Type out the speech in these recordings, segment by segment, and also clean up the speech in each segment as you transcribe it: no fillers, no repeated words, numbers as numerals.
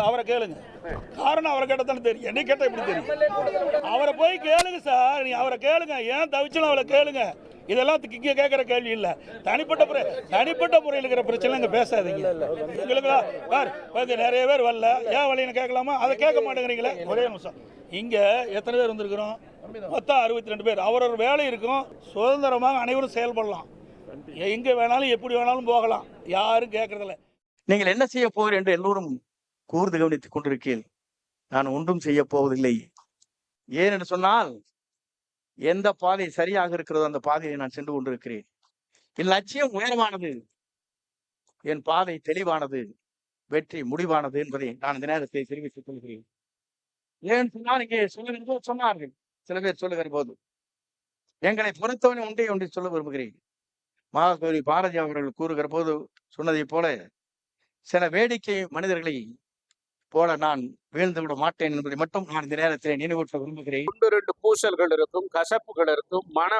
அவரை கேளுங்க. காரணம் அவரை கேட்டதானே தெரியும். என்ன கேட்டா எப்படி தெரியும்? அவரை போய் கேளுங்க சார். நீ அவரை கேளுங்க. ஏன் தவிச்சலும் அவரை கேளுங்க. இதெல்லாம் இங்க கேட்கிற கேள்வி இல்ல. தனிப்பட்ட முறையில் இருக்கிற பிரச்சனை இங்க பேசாதீங்க. எங்களுக்கு நிறைய பேர் வரல, ஏன் வழின்னு கேட்கலாமா? அதை கேட்க மாட்டேங்கிறீங்களே. ஒரே நிமிஷம். இங்க எத்தனை பேர் வந்திருக்கிறோம்? மொத்தம் 62 பேர். அவரவர் வேலை இருக்கும். சுதந்திரமாக அனைவரும் செயல்படலாம். எங்க வேணாலும் எப்படி வேணாலும் போகலாம். யாரும் கேட்கறதில்ல. நீங்கள் என்ன செய்ய போகிறீர்கள் என்று எல்லோரும் கூர்ந்து கவனித்துக் கொண்டிருக்கீர்கள். நான் ஒன்றும் செய்ய போவதில்லை. ஏன் என்று சொன்னால், எந்த பாதை சரியாக இருக்கிறதோ அந்த பாதையை நான் சென்று கொண்டிருக்கிறேன். என் லட்சியம் உயரமானது, என் பாதை தெளிவானது, வெற்றி முடிவானது என்பதை நான் இந்த நேரத்தை தெரிவித்துக் கொள்கிறேன். ஏன் சொன்னால், இங்கே சொல்லுகிற போது சொன்னார்கள் சில பேர் சொல்லுகிற போது, எங்களை பொறுத்தவனை ஒன்றை சொல்ல விரும்புகிறேன். மகாகவி பாரதி அவர்கள் கூறுகிற போது சொன்னதை போல, சில வேடிக்கை மனிதர்களை போல நான் வீழ்ந்து விட மாட்டேன் என்பதை மட்டும் நான் இந்த நேரத்தில் நினைவூட்ட விரும்புகிறேன். 2 பூசல்கள் இருக்கும், கசப்புகள் இருக்கும், மன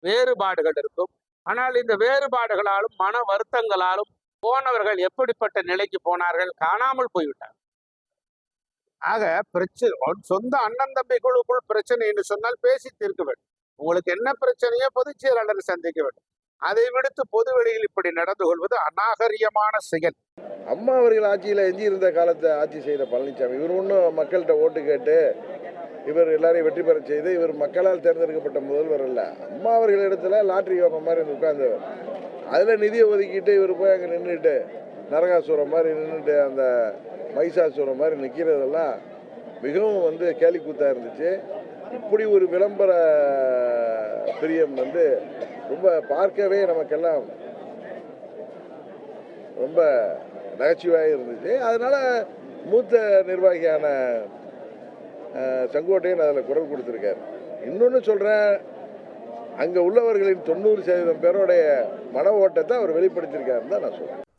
வேறுபாடுகள் இருக்கும். ஆனால் இந்த வேறுபாடுகளாலும் மன வருத்தங்களாலும் போனவர்கள் எப்படிப்பட்ட நிலைக்கு போனார்கள்? காணாமல் போய்விட்டார். ஆக பிரச்சனை சொந்த அண்ணன் தம்பிகளுக்குள் பிரச்சனை என்று சொன்னால் பேசி தீர்க்க வேண்டும். உங்களுக்கு என்ன பிரச்சனையோ பொதுச் செயலாளரை சந்திக்க வேண்டும். அதை விடுத்து பொது வெளியில் இப்படி நடந்து கொள்வது அநாகரிகமான செயல். அம்மா அவர்கள் ஆட்சியில் எஞ்சி இருந்த காலத்தை ஆட்சி செய்த பழனிசாமி, இவர் ஒன்றும் மக்கள்கிட்ட ஓட்டு கேட்டு இவர் எல்லாரையும் வெற்றி பெற செய்து இவர் மக்களால் தேர்ந்தெடுக்கப்பட்ட முதல்வர் அல்ல. அம்மா அவர்கள் இடத்துல லாட்ரி வைப்ப மாதிரி உட்கார்ந்தவர். அதில் நிதியை ஒதுக்கிட்டு இவர் போய் அங்கே நின்றுட்டு நரகாசுரம் மாதிரி நின்றுட்டு அந்த மைசாசுரம் மாதிரி நிற்கிறதெல்லாம் மிகவும் கேலி கூத்தாக இருந்துச்சு. இப்படி ஒரு விளம்பர பிரியம் ரொம்ப பார்க்கவே நமக்கெல்லாம் ரொம்ப நகைச்சுவையாக இருந்துச்சு. அதனால மூத்த நிர்வாகியான செங்கோட்டையன் அதில் குரல் கொடுத்துருக்காரு. இன்னொன்று சொல்கிறேன், அங்கே உள்ளவர்களின் 90% பேருடைய மன ஓட்டத்தை அவர் வெளிப்படுத்தியிருக்காருன்னு தான் நான் சொல்கிறேன்.